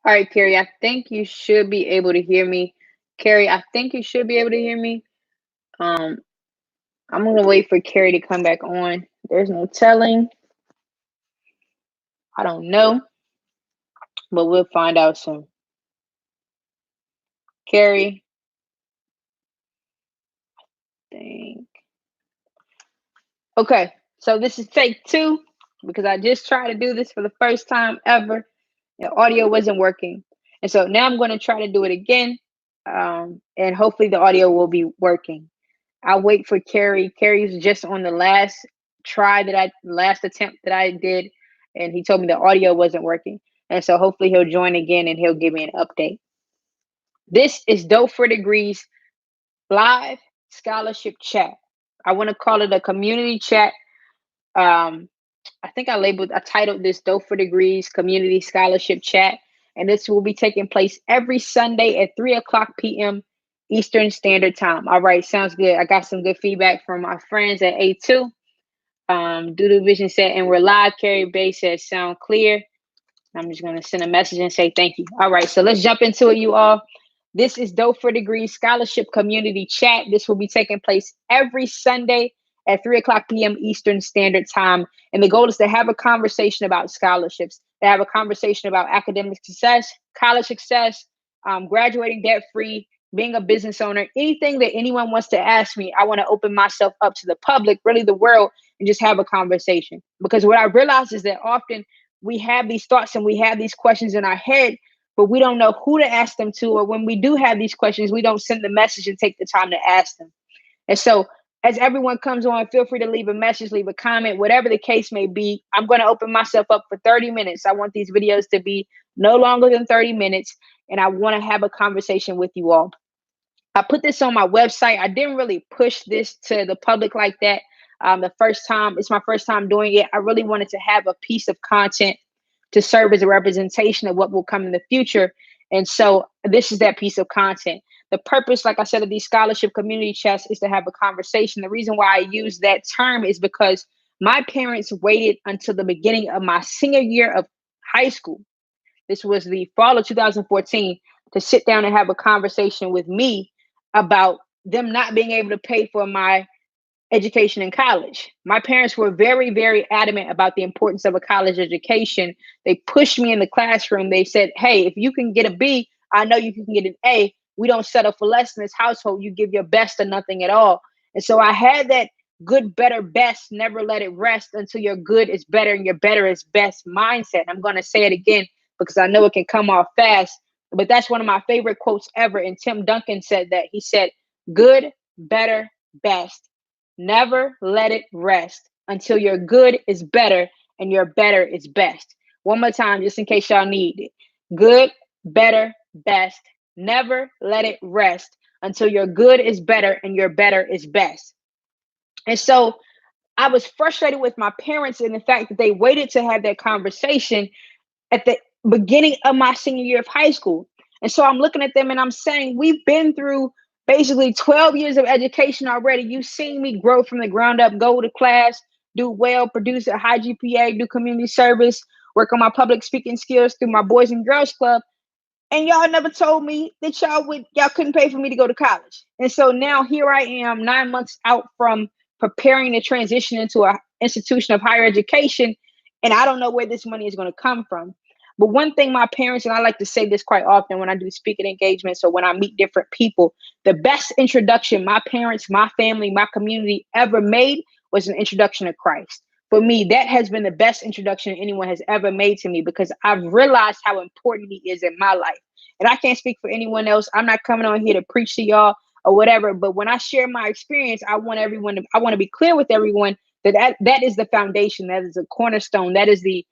All right, Carrie, I think you should be able to hear me. Carrie, I think you should be able to hear me. Um, I'm gonna wait for Carrie to come back on. There's no telling. I don't know, but we'll find out soon. Carrie, think. Okay, so this is take two because I just tried to do this for the first time ever. The audio wasn't working, and so now I'm going to try to do it again, and hopefully the audio will be working. I'll wait for Carrie. Carrie's just on the last attempt that I did, and he told me the audio wasn't working. And so hopefully he'll join again and he'll give me an update. This is Dope for Degrees live scholarship chat. I want to call it a community chat. Um, I titled this Dope for Degrees Community Scholarship Chat, and this will be taking place every Sunday at 3 o'clock p.m. Eastern Standard Time. All right, sounds good. I got some good feedback from my friends at A2. Doodle Vision said, and we're live. Carrie Bay says, sound clear. I'm just going to send a message and say thank you. All right, so let's jump into it, you all. This is Dope for Degrees Scholarship Community Chat. This will be taking place every Sunday at 3 o'clock p.m. Eastern Standard Time. And the goal is to have a conversation about scholarships, to have a conversation about academic success, college success, graduating debt free, being a business owner, anything that anyone wants to ask me. I want to open myself up to the public, really the world, and just have a conversation. Because what I realize is that often we have these thoughts and we have these questions in our head, but we don't know who to ask them to. Or when we do have these questions, we don't send the message and take the time to ask them. And so, as everyone comes on, feel free to leave a message, leave a comment, whatever the case may be. I'm going to open myself up for 30 minutes. I want these videos to be no longer than 30 minutes, and I want to have a conversation with you all. I put this on my website. I didn't really push this to the public like that. The first time, it's my first time doing it. I really wanted to have a piece of content to serve as a representation of what will come in the future. And so this is that piece of content. The purpose, like I said, of these scholarship community chats is to have a conversation. The reason why I use that term is because my parents waited until the beginning of my senior year of high school. This was the fall of 2014 to sit down and have a conversation with me about them not being able to pay for my education in college. My parents were very, very adamant about the importance of a college education. They pushed me in the classroom. They said, hey, if you can get a B, I know you can get an A. We don't settle for less in this household. You give your best or nothing at all. And so I had that good, better, best, never let it rest until your good is better and your better is best mindset. I'm going to say it again because I know it can come off fast, but that's one of my favorite quotes ever. And Tim Duncan said that. He said, good, better, best. Never let it rest until your good is better and your better is best. One more time, just in case y'all need it. Good, better, best. Never let it rest until your good is better and your better is best. And so I was frustrated with my parents in the fact that they waited to have that conversation at the beginning of my senior year of high school. And so I'm looking at them and I'm saying, we've been through basically 12 years of education already. You've seen me grow from the ground up, go to class, do well, produce a high GPA, do community service, work on my public speaking skills through my Boys and Girls Club. And y'all never told me that y'all couldn't pay for me to go to college. And so now here I am 9 months out from preparing to transition into an institution of higher education. And I don't know where this money is going to come from. But one thing my parents, and I like to say this quite often when I do speaking engagements or when I meet different people, the best introduction my parents, my family, my community ever made was an introduction to Christ. For me, that has been the best introduction anyone has ever made to me because I've realized how important he is in my life. And I can't speak for anyone else. I'm not coming on here to preach to y'all or whatever. But when I share my experience, I want to be clear with everyone that is the foundation. That is the cornerstone. That is the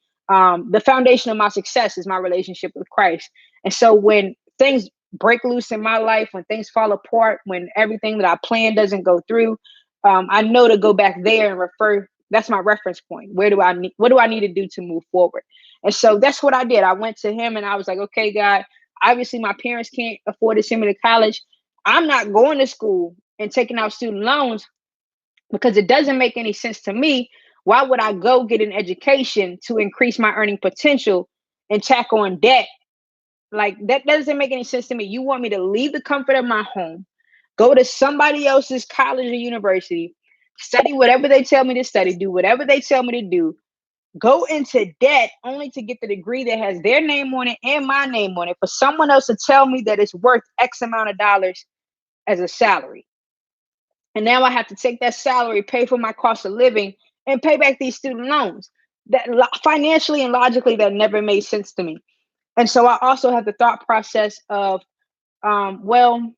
foundation of my success is my relationship with Christ. And so when things break loose in my life, when things fall apart, when everything that I plan doesn't go through, I know to go back there and refer. That's my reference point. What do I need to do to move forward? And so that's what I did. I went to him and I was like, okay, God, obviously my parents can't afford to send me to college. I'm not going to school and taking out student loans because it doesn't make any sense to me. Why would I go get an education to increase my earning potential and tack on debt Like, that doesn't make any sense to me. You want me to leave the comfort of my home, go to somebody else's college or university, study whatever they tell me to study, do whatever they tell me to do, go into debt only to get the degree that has their name on it and my name on it, for someone else to tell me that it's worth X amount of dollars as a salary. And now I have to take that salary, pay for my cost of living, and pay back these student loans. That financially and logically, that never made sense to me. And so I also have the thought process of, well,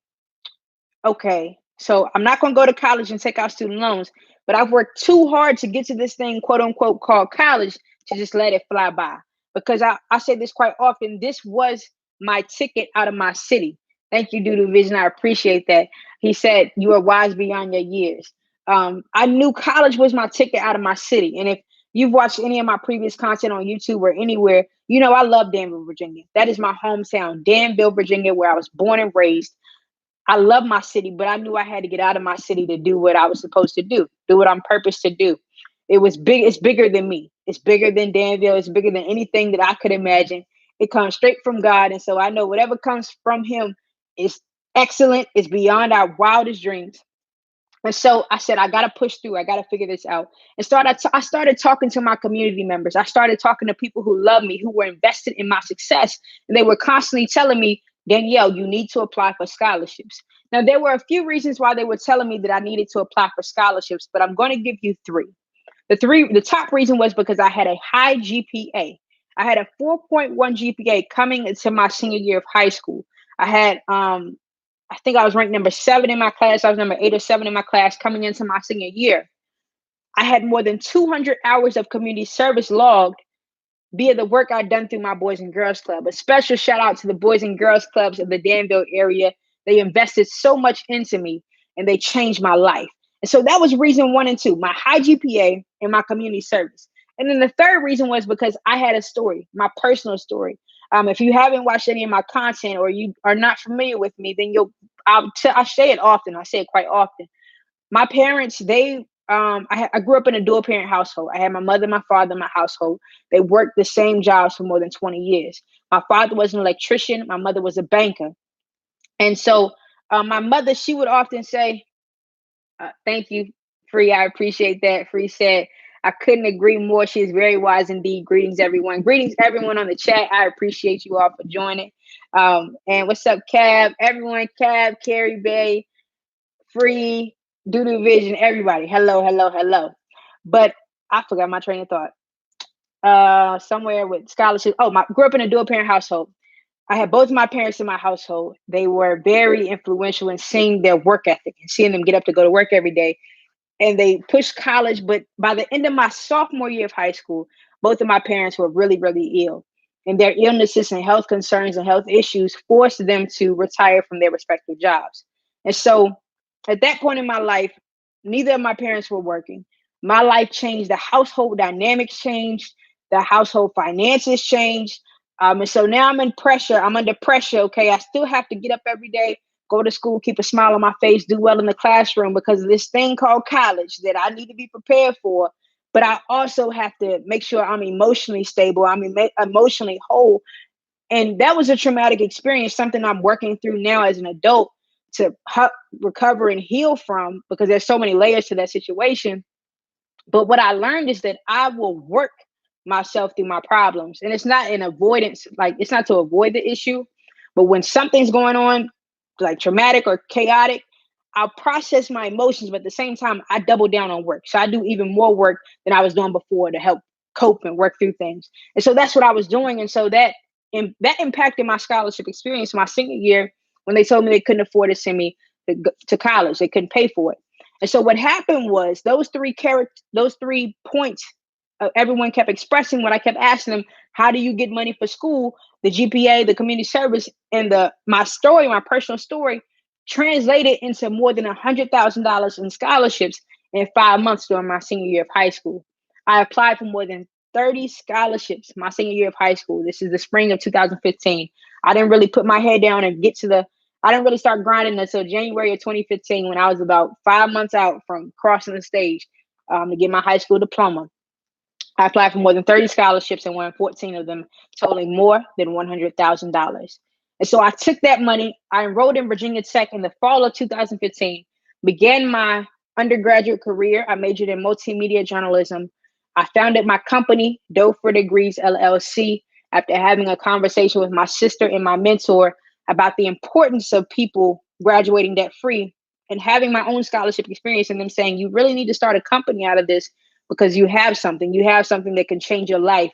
okay, so I'm not going to go to college and take out student loans, but I've worked too hard to get to this thing, quote unquote, called college, to just let it fly by. Because I say this quite often, this was my ticket out of my city. Thank you, Doodoo Vision. I appreciate that. He said, you are wise beyond your years. I knew college was my ticket out of my city. And if you've watched any of my previous content on YouTube or anywhere, you know I love Danville, Virginia. That is my hometown, Danville, Virginia, where I was born and raised. I love my city, but I knew I had to get out of my city to do what I was supposed to do what I'm purposed to do. It was big. It's bigger than me. It's bigger than Danville. It's bigger than anything that I could imagine. It comes straight from God. And so I know whatever comes from him is excellent. It's beyond our wildest dreams. And so I said, I got to push through. I got to figure this out. And I started talking to my community members. I started talking to people who love me, who were invested in my success. And they were constantly telling me, Danielle, you need to apply for scholarships. Now, there were a few reasons why they were telling me that I needed to apply for scholarships, but I'm going to give you three. The top reason was because I had a high GPA. I had a 4.1 GPA coming into my senior year of high school. I had I think I was ranked number 7 in my class. I was number 8 or 7 in my class coming into my senior year. I had more than 200 hours of community service logged via the work I'd done through my Boys and Girls Club. A special shout out to the Boys and Girls Clubs of the Danville area. They invested so much into me and they changed my life. And so that was reason 1 and 2, my high GPA and my community service. And then the third reason was because I had a story, my personal story. If you haven't watched any of my content or you are not familiar with me, then I say it often. I say it quite often. My parents, I grew up in a dual parent household. I had my mother and my father in my household. They worked the same jobs for more than 20 years. My father was an electrician. My mother was a banker. And so my mother, she would often say, thank you, Free. I appreciate that. Free said, I couldn't agree more. She is very wise indeed. Greetings, everyone. Greetings, everyone on the chat. I appreciate you all for joining. And what's up, Cab? Everyone, Cab, Carrie Bay, Free, Doodoo Vision, everybody. Hello, hello, hello. But I forgot my train of thought. Somewhere with scholarship. Grew up in a dual parent household. I had both of my parents in my household. They were very influential in seeing their work ethic and seeing them get up to go to work every day. And they pushed college. But by the end of my sophomore year of high school, both of my parents were really, really ill. And their illnesses and health concerns and health issues forced them to retire from their respective jobs. And so at that point in my life, neither of my parents were working. My life changed. The household dynamics changed. The household finances changed. And so now I'm in pressure. I'm under pressure. Okay. I still have to get up every day, go to school, keep a smile on my face, do well in the classroom because of this thing called college that I need to be prepared for. But I also have to make sure I'm emotionally stable. I'm emotionally whole. And that was a traumatic experience, something I'm working through now as an adult to recover and heal from, because there's so many layers to that situation. But what I learned is that I will work myself through my problems. And it's not an avoidance, like it's not to avoid the issue. But when something's going on, like traumatic or chaotic, I'll process my emotions, but at the same time, I double down on work. So I do even more work than I was doing before to help cope and work through things. And so that's what I was doing. And so that impacted my scholarship experience my senior year when they told me they couldn't afford to send me to college. They couldn't pay for it. And so what happened was those three points, everyone kept expressing when I kept asking them, how do you get money for school? The GPA, the community service, and my story, my personal story, translated into more than $100,000 in scholarships in 5 months during my senior year of high school. I applied for more than 30 scholarships my senior year of high school. This is the spring of 2015. I didn't really put my head down and I didn't really start grinding until January of 2015 when I was about 5 months out from crossing the stage to get my high school diploma. I applied for more than 30 scholarships and won 14 of them, totaling more than $100,000. And so I took that money, I enrolled in Virginia Tech in the fall of 2015, began my undergraduate career. I majored in multimedia journalism. I founded my company, Dough for Degrees LLC, after having a conversation with my sister and my mentor about the importance of people graduating debt free and having my own scholarship experience, and them saying, you really need to start a company out of this because you have something. You have something that can change your life.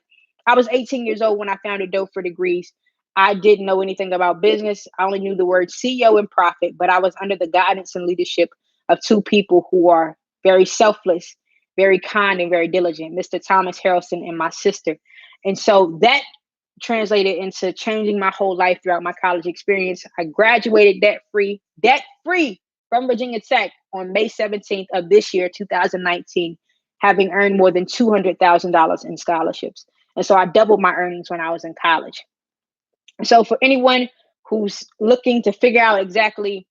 I was 18 years old when I founded Dough for Degrees. I didn't know anything about business. I only knew the word CEO and profit, but I was under the guidance and leadership of two people who are very selfless, very kind, and very diligent, Mr. Thomas Harrelson and my sister. And so that translated into changing my whole life throughout my college experience. I graduated debt free from Virginia Tech on May 17th of this year, 2019, having earned more than $200,000 in scholarships. And so I doubled my earnings when I was in college. So for anyone who's looking to figure out exactly,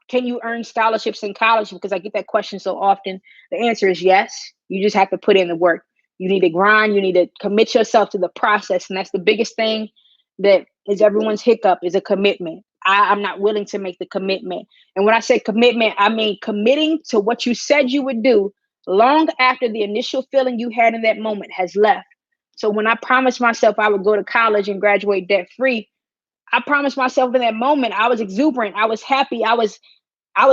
can you earn scholarships in college? Because I get that question so often. The answer is yes. You just have to put in the work. You need to grind. You need to commit yourself to the process. And that's the biggest thing that is everyone's hiccup, is a commitment. I'm not willing to make the commitment. And when I say commitment, I mean committing to what you said you would do long after the initial feeling you had in that moment has left. So when I promised myself I would go to college and graduate debt free, I promised myself in that moment, I was exuberant. I was happy. I was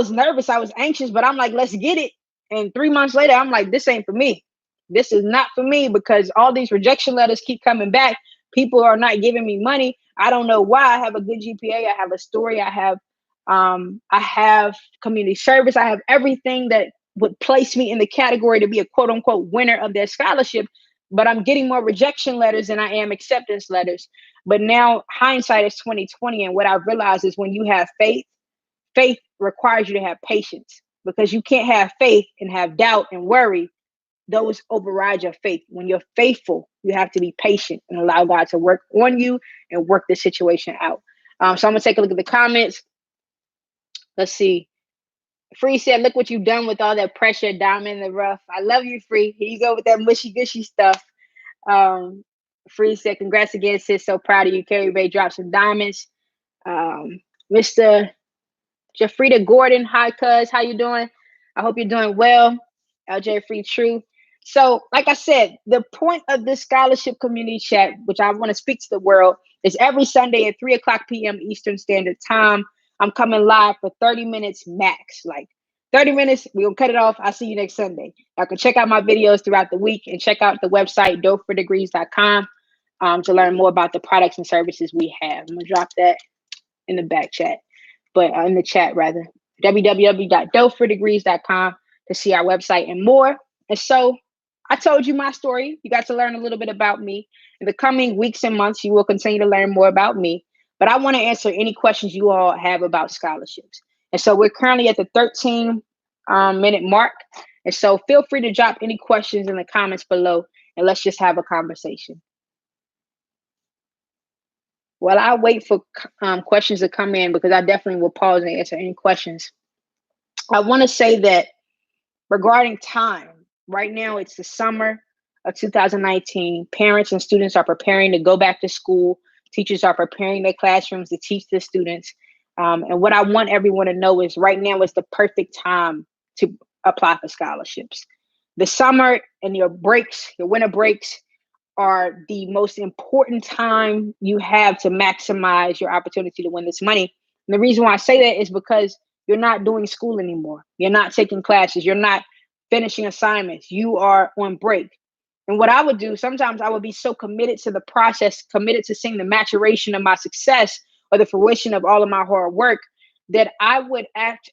nervous. I was anxious, but I'm like, let's get it. And 3 months later, I'm like, this ain't for me. This is not for me, because all these rejection letters keep coming back. People are not giving me money. I don't know why. I have a good GPA. I have a story. I have community service. I have everything that would place me in the category to be a quote unquote winner of their scholarship. But I'm getting more rejection letters than I am acceptance letters. But now hindsight is 2020. And what I've realized is when you have faith requires you to have patience, because you can't have faith and have doubt and worry. Those override your faith. When you're faithful, you have to be patient and allow God to work on you and work the situation out. So I'm going to take a look at the comments. Let's see. Free said, look what you've done with all that pressure, diamond in the rough. I love you, Free. Here you go with that mushy gushy stuff. Free said, congrats again, sis. So proud of you. Carrie Ray dropped some diamonds. Mr. Jafrida Gordon, hi, cuz. How you doing? I hope you're doing well. LJ Free True. So, like I said, the point of this scholarship community chat, which I want to speak to the world, is every Sunday at 3 o'clock p.m. Eastern Standard Time. I'm coming live for 30 minutes max. Like 30 minutes, we're going to cut it off. I'll see you next Sunday. Y'all can check out my videos throughout the week and check out the website, doughfordegrees.com, to learn more about the products and services we have. I'm going to drop that in the back chat, but in the chat rather, www.doughfordegrees.com to see our website and more. And so I told you my story. You got to learn a little bit about me. In the coming weeks and months, you will continue to learn more about me. But I want to answer any questions you all have about scholarships. And so we're currently at the 13-minute mark. And so feel free to drop any questions in the comments below, and let's just have a conversation. While I wait for questions to come in, because I definitely will pause and answer any questions, I want to say that regarding time, right now it's the summer of 2019. Parents and students are preparing to go back to school. Teachers are preparing their classrooms to teach the students. And what I want everyone to know is right now is the perfect time to apply for scholarships. The summer and your breaks, your winter breaks, are the most important time you have to maximize your opportunity to win this money. And the reason why I say that is because you're not doing school anymore. You're not taking classes. You're not finishing assignments. You are on break. And what I would do, sometimes I would be so committed to the process, committed to seeing the maturation of my success or the fruition of all of my hard work, that I would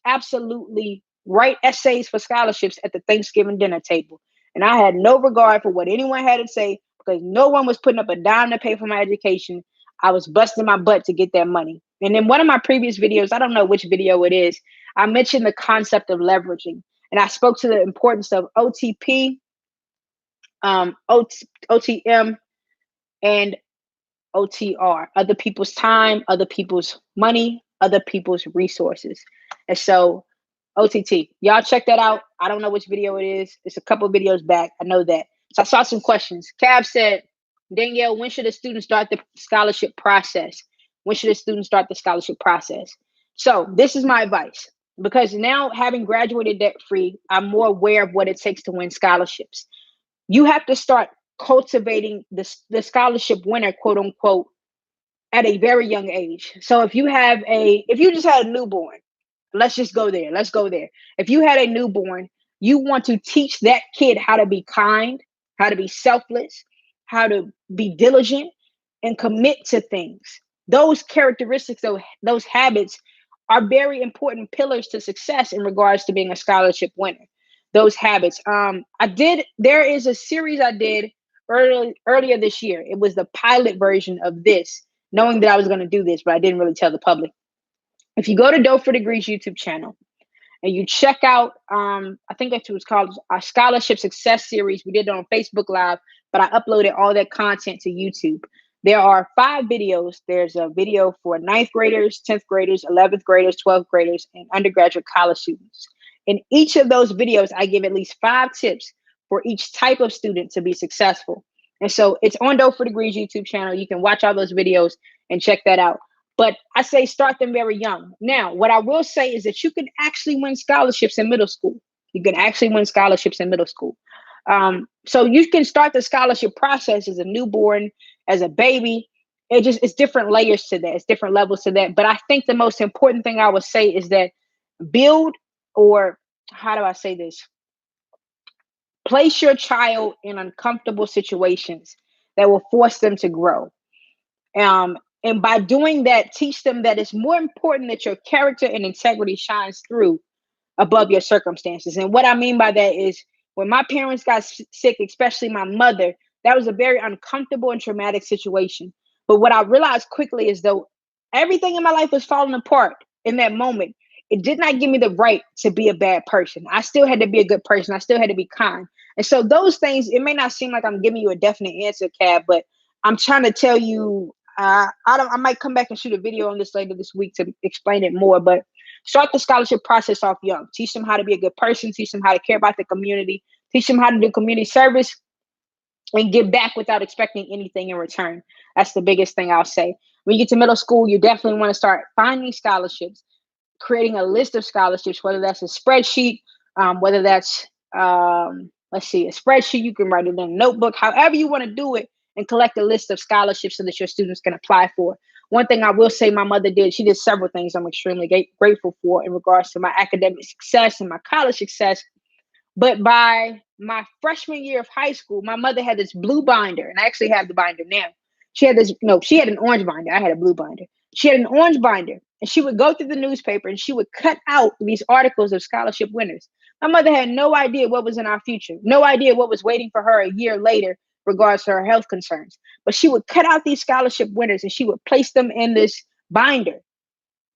absolutely write essays for scholarships at the Thanksgiving dinner table. And I had no regard for what anyone had to say, because no one was putting up a dime to pay for my education. I was busting my butt to get that money. And in one of my previous videos, I don't know which video it is, I mentioned the concept of leveraging. And I spoke to the importance of OTP, OTM, and OTR, other people's time, other people's money, other people's resources. And so OTT, y'all check that out. I don't know which video it is. It's a couple videos back. I know that. So I saw some questions. Cab said, Danielle, when should a student start the scholarship process? when should a student start the scholarship process? So this is my advice, because now having graduated debt free, I'm more aware of what it takes to win scholarships. You have to start cultivating the scholarship winner, quote unquote, at a very young age. So if you just had a newborn, let's just go there. Let's go there. If you had a newborn, you want to teach that kid how to be kind, how to be selfless, how to be diligent and commit to things. Those characteristics, those habits are very important pillars to success in regards to being a scholarship winner. Those habits. There is a series I did earlier this year. It was the pilot version of this, knowing that I was going to do this, but I didn't really tell the public. If you go to Dope for Degrees YouTube channel and you check out, I think that's what it's called, our Scholarship Success Series. We did it on Facebook Live, but I uploaded all that content to YouTube. There are 5 videos. There's a video for 9th graders, 10th graders, 11th graders, 12th graders, and undergraduate college students. In each of those videos, I give at least 5 tips for each type of student to be successful. And so it's on Dope for Degrees YouTube channel. You can watch all those videos and check that out. But I say start them very young. Now, what I will say is that you can actually win scholarships in middle school. You can actually win scholarships in middle school. So you can start the scholarship process as a newborn, as a baby. It's different layers to that. It's different levels to that. But I think the most important thing I would say is that build, or how do I say this? Place your child in uncomfortable situations that will force them to grow. And by doing that, teach them that it's more important that your character and integrity shines through above your circumstances. And what I mean by that is, when my parents got sick, especially my mother, that was a very uncomfortable and traumatic situation. But what I realized quickly is, though everything in my life was falling apart in that moment, it did not give me the right to be a bad person. I still had to be a good person. I still had to be kind. And so those things, it may not seem like I'm giving you a definite answer, Cab, but I'm trying to tell you, I might come back and shoot a video on this later this week to explain it more, but start the scholarship process off young. Teach them how to be a good person. Teach them how to care about the community. Teach them how to do community service and give back without expecting anything in return. That's the biggest thing I'll say. When you get to middle school, you definitely want to start finding scholarships, creating a list of scholarships, whether that's a spreadsheet, whether that's, a spreadsheet, you can write it in a notebook, however you want to do it, and collect a list of scholarships so that your students can apply for. One thing I will say my mother did, she did several things I'm extremely grateful for in regards to my academic success and my college success. But by my freshman year of high school, my mother had this blue binder, and I actually have the binder now. She had she had an orange binder. I had a blue binder. She had an orange binder, and she would go through the newspaper and she would cut out these articles of scholarship winners. My mother had no idea what was in our future, no idea what was waiting for her a year later regards to her health concerns. But she would cut out these scholarship winners and she would place them in this binder.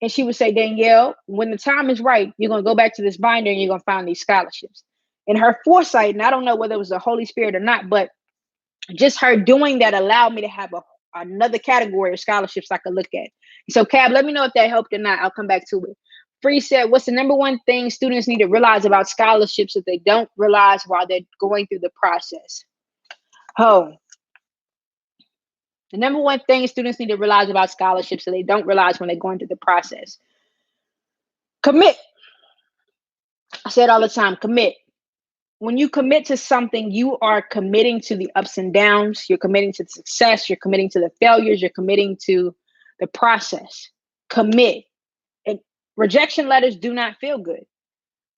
And she would say, Danielle, when the time is right, you're going to go back to this binder and you're going to find these scholarships. And her foresight, and I don't know whether it was the Holy Spirit or not, but just her doing that allowed me to have another category of scholarships I could look at. So, Cab, let me know if that helped or not. I'll come back to it. Free said, what's the number one thing students need to realize about scholarships that they don't realize while they're going through the process? Oh, the number one thing students need to realize about scholarships that they don't realize when they're going through the process. Commit. I say it all the time, commit. When you commit to something, you are committing to the ups and downs. You're committing to the success. You're committing to the failures. You're committing to the process. Commit. And rejection letters do not feel good.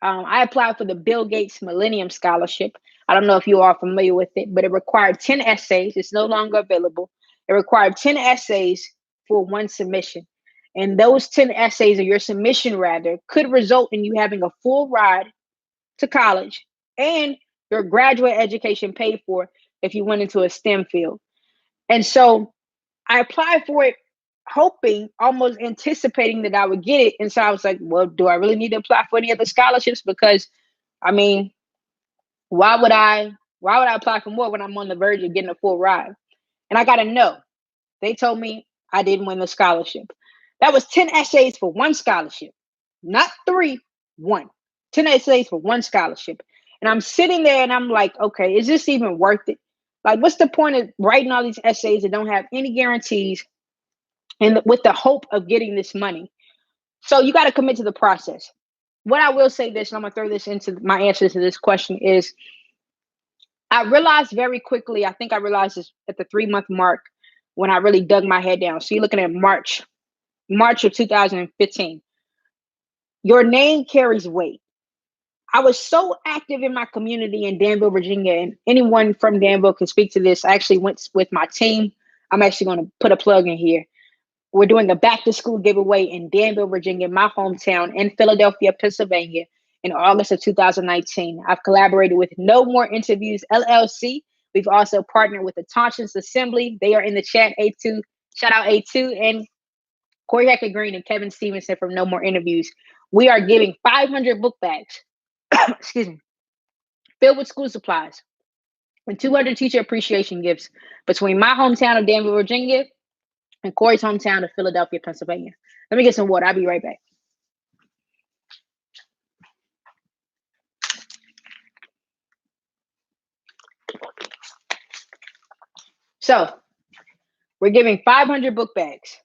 I applied for the Bill Gates Millennium Scholarship. I don't know if you are familiar with it, but it required 10 essays. It's no longer available. It required 10 essays for one submission. And those 10 essays, or your submission rather, could result in you having a full ride to college and your graduate education paid for if you went into a STEM field. And so I applied for it, hoping, almost anticipating that I would get it. And so I was like, well, do I really need to apply for any other scholarships? Because I mean, why would I apply for more when I'm on the verge of getting a full ride? And I got to know. They told me I didn't win the scholarship. That was 10 essays for one scholarship, not 3, 1. 10 essays for one scholarship. And I'm sitting there and I'm like, okay, is this even worth it? Like, what's the point of writing all these essays that don't have any guarantees? and with the hope of getting this money. So you got to commit to the process. What I will say this, and I'm gonna throw this into my answer to this question is I realized very quickly, I think I realized this at the 3 month mark when I really dug my head down. So you're looking at March of 2015. Your name carries weight. I was so active in my community in Danville, Virginia, and anyone from Danville can speak to this. I actually went with my team. I'm actually going to put a plug in here. We're doing a back to school giveaway in Danville, Virginia, my hometown, and Philadelphia, Pennsylvania, in August of 2019. I've collaborated with No More Interviews LLC. We've also partnered with the Tonscience Assembly. They are in the chat, A2. Shout out A2 and Corey Hacker Green and Kevin Stevenson from No More Interviews. We are giving 500 book bags, excuse me, filled with school supplies and 200 teacher appreciation gifts between my hometown of Danville, Virginia, and Corey's hometown of Philadelphia, Pennsylvania. Let me get some water. I'll be right back. So we're giving 500 book bags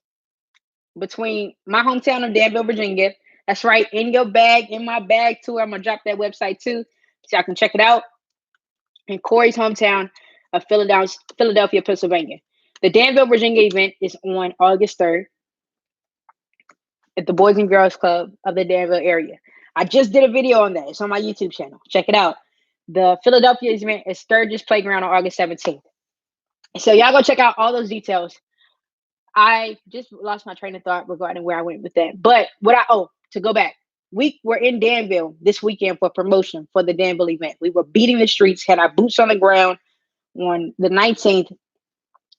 between my hometown of Danville, Virginia. That's right, in your bag, in my bag too. I'm gonna drop that website too, so y'all can check it out. In Corey's hometown of Philadelphia, Pennsylvania. The Danville, Virginia event is on August 3rd at the Boys and Girls Club of the Danville area. I just did a video on that. It's on my YouTube channel. Check it out. The Philadelphia event is Sturgis Playground on August 17th. So y'all go check out all those details. I just lost my train of thought regarding where I went with that. But to go back, we were in Danville this weekend for promotion for the Danville event. We were beating the streets, had our boots on the ground on the 19th.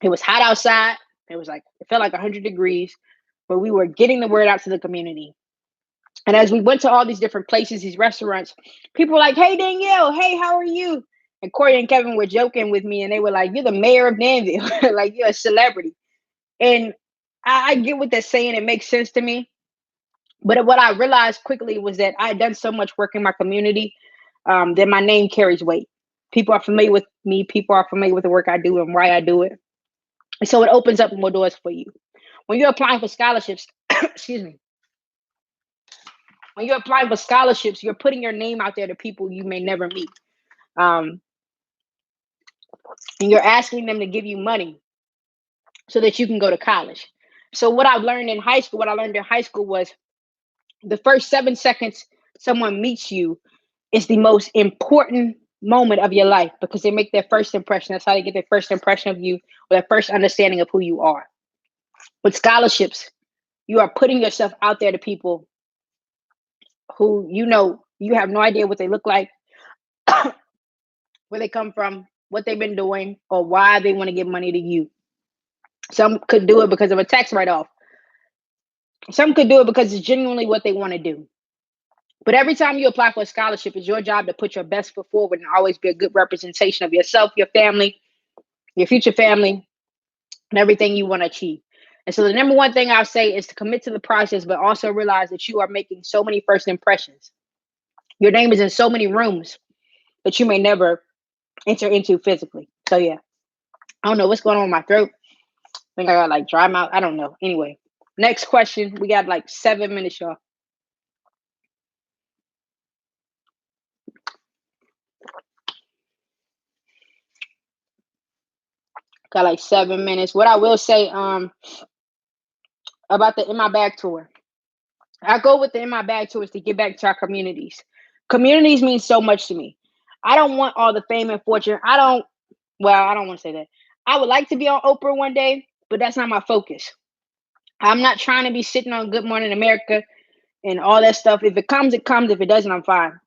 It was hot outside. It felt like 100 degrees, but we were getting the word out to the community. And as we went to all these different places, these restaurants, people were like, "Hey, Danielle, hey, how are you?" And Corey and Kevin were joking with me, and they were like, "You're the mayor of Danville." Like, you're a celebrity. And I get what they're saying. It makes sense to me. But what I realized quickly was that I had done so much work in my community that my name carries weight. People are familiar with me. People are familiar with the work I do and why I do it. And so it opens up more doors for you. When you're applying for scholarships, excuse me, when you're applying for scholarships, you're putting your name out there to people you may never meet. And you're asking them to give you money so that you can go to college. So what I learned in high school was the first 7 seconds someone meets you is the most important moment of your life because they make their first impression. That's how they get their first impression of you or their first understanding of who you are. With scholarships, you are putting yourself out there to people who you have no idea what they look like, where they come from, what they've been doing, or why they want to give money to you. Some could do it because of a tax write-off. Some could do it because it's genuinely what they want to do. But every time you apply for a scholarship, it's your job to put your best foot forward and always be a good representation of yourself, your family, your future family, and everything you want to achieve. And so the number one thing I'll say is to commit to the process, but also realize that you are making so many first impressions. Your name is in so many rooms that you may never enter into physically. So yeah, I don't know what's going on with my throat. I think I got dry mouth. I don't know. Anyway, next question. We got 7 minutes, y'all. Got 7 minutes. What I will say about the In My Bag tour. I go with the In My Bag tours to give back to our communities. Communities mean so much to me. I don't want all the fame and fortune. I don't want to say that. I would like to be on Oprah one day, but that's not my focus. I'm not trying to be sitting on Good Morning America and all that stuff. If it comes, it comes. If it doesn't, I'm fine.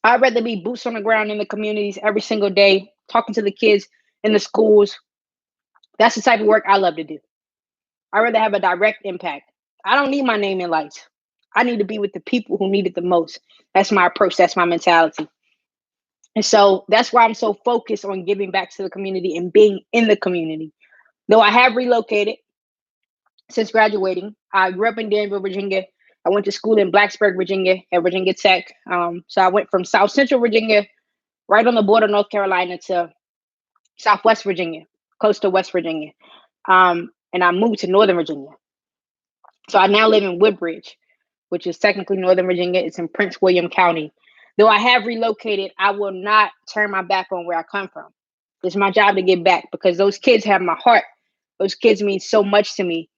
I'd rather be boots on the ground in the communities every single day, talking to the kids in the schools. That's the type of work I love to do. I'd rather have a direct impact. I don't need my name in lights. I need to be with the people who need it the most. That's my approach. That's my mentality. And so that's why I'm so focused on giving back to the community and being in the community. Though I have relocated since graduating. I grew up in Danville, Virginia. I went to school in Blacksburg, Virginia at Virginia Tech. So I went from South Central Virginia, right on the border of North Carolina, to Southwest Virginia, close to West Virginia. and I moved to Northern Virginia. So I now live in Woodbridge, which is technically Northern Virginia. It's in Prince William County. Though I have relocated, I will not turn my back on where I come from. It's my job to get back because those kids have my heart. Those kids mean so much to me.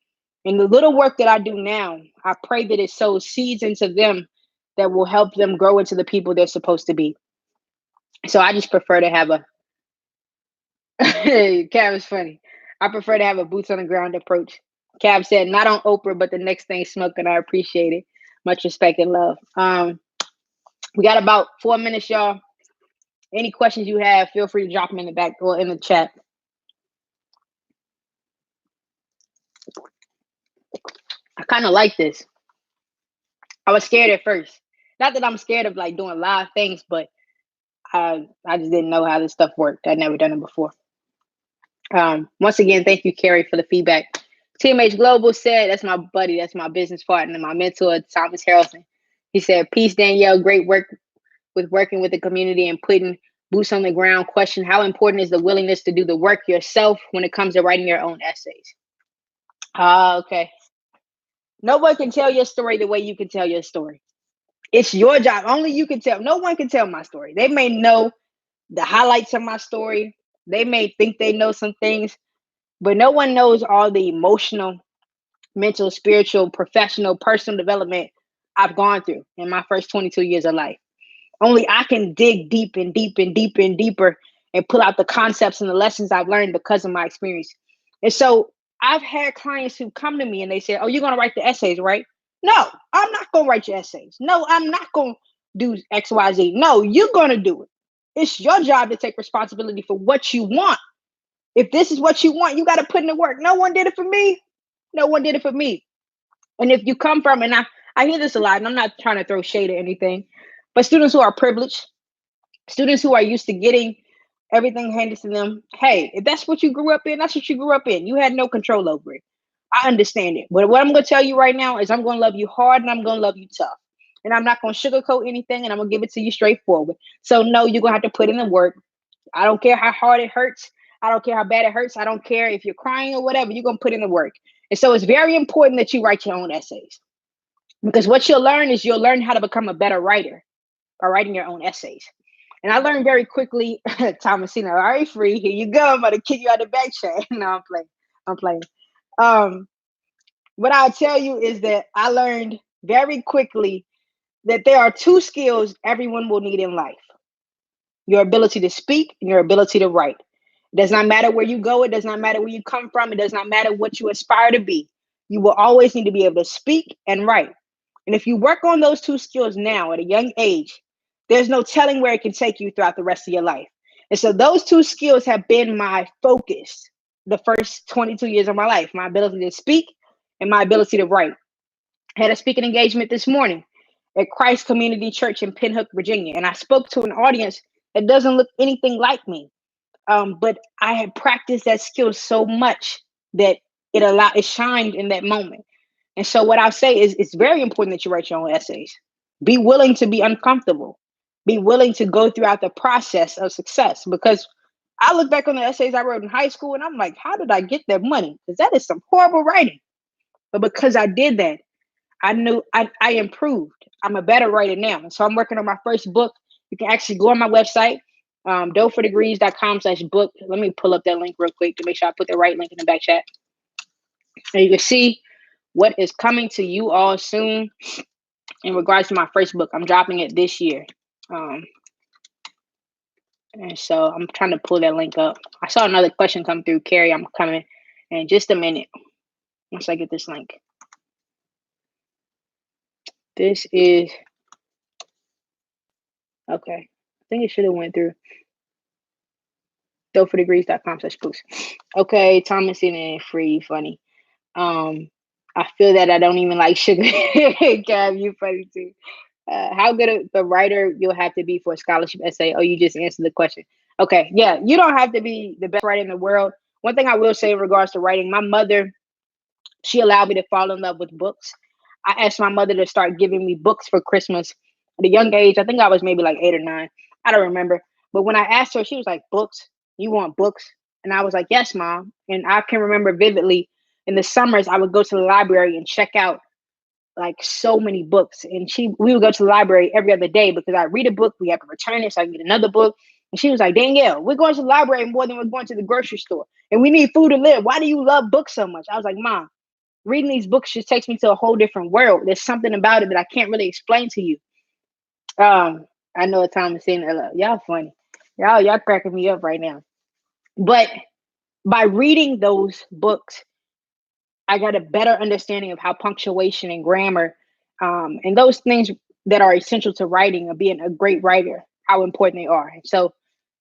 And the little work that I do now, I pray that it sows seeds into them that will help them grow into the people they're supposed to be. So I just prefer to have a Cav is funny. I prefer to have a boots on the ground approach. Cav said, not on Oprah, but the next thing smoking. I appreciate it. Much respect and love. We got about 4 minutes, y'all. Any questions you have, feel free to drop them in the back or in the chat. I kind of like this. I was scared at first. Not that I'm scared of like doing live things, but I just didn't know how this stuff worked. I'd never done it before. Once again, thank you, Carrie, for the feedback. TMH Global said, that's my buddy, that's my business partner, my mentor, Thomas Harrelson. He said, peace, Danielle, great work with working with the community and putting boots on the ground. Question, how important is the willingness to do the work yourself when it comes to writing your own essays? Okay. No one can tell your story the way you can tell your story. It's your job. Only you can tell. No one can tell my story. They may know the highlights of my story. They may think they know some things, but no one knows all the emotional, mental, spiritual, professional, personal development I've gone through in my first 22 years of life. Only I can dig deep and deep and deeper and deeper and pull out the concepts and the lessons I've learned because of my experience. And so I've had clients who come to me and they say, oh, you're going to write the essays, right? No, I'm not going to write your essays. No, I'm not going to do X, Y, Z. No, you're going to do it. It's your job to take responsibility for what you want. If this is what you want, you got to put in the work. No one did it for me. No one did it for me. And if you come from, and I hear this a lot, and I'm not trying to throw shade or anything, but students who are privileged, students who are used to getting everything handed to them, hey, if that's what you grew up in, that's what you grew up in. You had no control over it. I understand it. But what I'm going to tell you right now is I'm going to love you hard and I'm going to love you tough. And I'm not going to sugarcoat anything and I'm going to give it to you straightforward. So no, you're going to have to put in the work. I don't care how hard it hurts. I don't care how bad it hurts. I don't care if you're crying or whatever, you're going to put in the work. And so it's very important that you write your own essays. Because what you'll learn is you'll learn how to become a better writer by writing your own essays. And I learned very quickly, Thomasina, all right, free, here you go. I'm going to kick you out of the back chat. No, I'm playing. What I'll tell you is that I learned very quickly that there are two skills everyone will need in life. Your ability to speak and your ability to write. It does not matter where you go. It does not matter where you come from. It does not matter what you aspire to be. You will always need to be able to speak and write. And if you work on those two skills now at a young age, there's no telling where it can take you throughout the rest of your life. And so those two skills have been my focus the first 22 years of my life, my ability to speak and my ability to write. I had a speaking engagement this morning at Christ Community Church in Pinhook, Virginia. And I spoke to an audience that doesn't look anything like me. But I had practiced that skill so much that it shined in that moment. And so what I'll say is it's very important that you write your own essays. Be willing to be uncomfortable. Be willing to go throughout the process of success. Because I look back on the essays I wrote in high school and I'm like, how did I get that money? Because that is some horrible writing. But because I did that, I knew I improved. I'm a better writer now. And so I'm working on my first book. You can actually go on my website, doughfordegrees.com/book. Let me pull up that link real quick to make sure I put the right link in the back chat. And you can see what is coming to you all soon in regards to my first book. I'm dropping it this year. And so I'm trying to pull that link up. I saw another question come through. Carrie, I'm coming in just a minute once I get this link. This is, okay. I think it should have went through. doughfordegrees.com/books. Okay, Thomas and free, funny. I feel that I don't even like sugar. Gav, you funny too. How good of a writer you'll have to be for a scholarship essay? Oh, you just answered the question. Okay, yeah, you don't have to be the best writer in the world. One thing I will say in regards to writing, my mother, she allowed me to fall in love with books. I asked my mother to start giving me books for Christmas at a young age. I think I was maybe like 8 or 9. I don't remember. But when I asked her, she was like, books? You want books? And I was like, yes, Mom. And I can remember vividly in the summers, I would go to the library and check out like so many books. And we would go to the library every other day because I read a book, we have to return it so I can get another book. And she was like, Danielle, we're going to the library more than we're going to the grocery store. And we need food to live. Why do you love books so much? I was like, Mom, reading these books just takes me to a whole different world. There's something about it that I can't really explain to you. I know what time is saying that. Y'all funny. Y'all cracking me up right now. But by reading those books, I got a better understanding of how punctuation and grammar, and those things that are essential to writing, of being a great writer, how important they are. So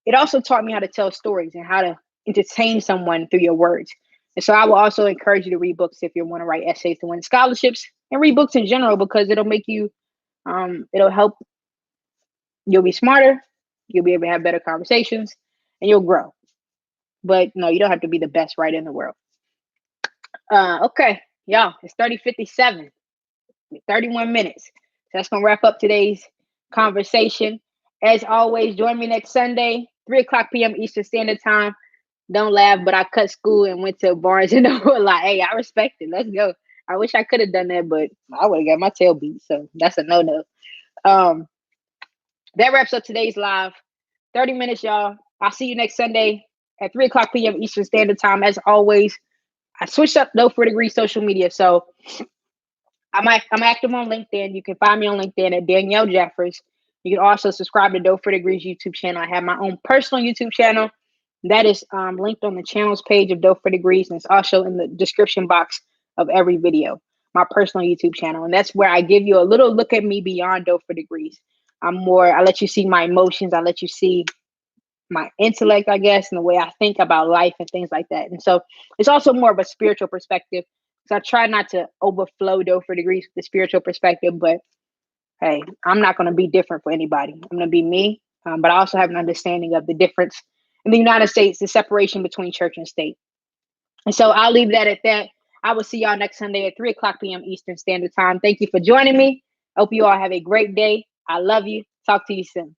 it also taught me how to tell stories and how to entertain someone through your words. And so I will also encourage you to read books if you want to write essays to win scholarships, and read books in general because it'll make you, it'll help. You'll be smarter, you'll be able to have better conversations, and you'll grow. But no, you don't have to be the best writer in the world. Okay, y'all, it's 30:57, 31 minutes. So that's gonna wrap up today's conversation. As always, join me next Sunday, 3 o'clock p.m. Eastern Standard Time. Don't laugh, but I cut school and went to Barnes and Noble. Like, hey, I respect it. Let's go. I wish I could have done that, but I would have got my tail beat. So that's a no-no. That wraps up today's live. 30 minutes, y'all. I'll see you next Sunday at 3 o'clock p.m. Eastern Standard Time. As always, I switched up though for degree social media. So I'm active on LinkedIn. You can find me on LinkedIn at Danielle Jeffers. You can also subscribe to Dope for Degrees YouTube channel. I have my own personal YouTube channel that is linked on the channels page of Dope for Degrees, and it's also in the description box of every video. My personal YouTube channel, and that's where I give you a little look at me beyond Dope for Degrees. I let you see my emotions. I let you see my intellect, I guess, and the way I think about life and things like that. And so it's also more of a spiritual perspective. So I try not to overflow Dope for Degrees with the spiritual perspective, but hey, I'm not going to be different for anybody. I'm going to be me. But I also have an understanding of the difference in the United States, the separation between church and state. And so I'll leave that at that. I will see y'all next Sunday at 3 o'clock p.m. Eastern Standard Time. Thank you for joining me. Hope you all have a great day. I love you. Talk to you soon.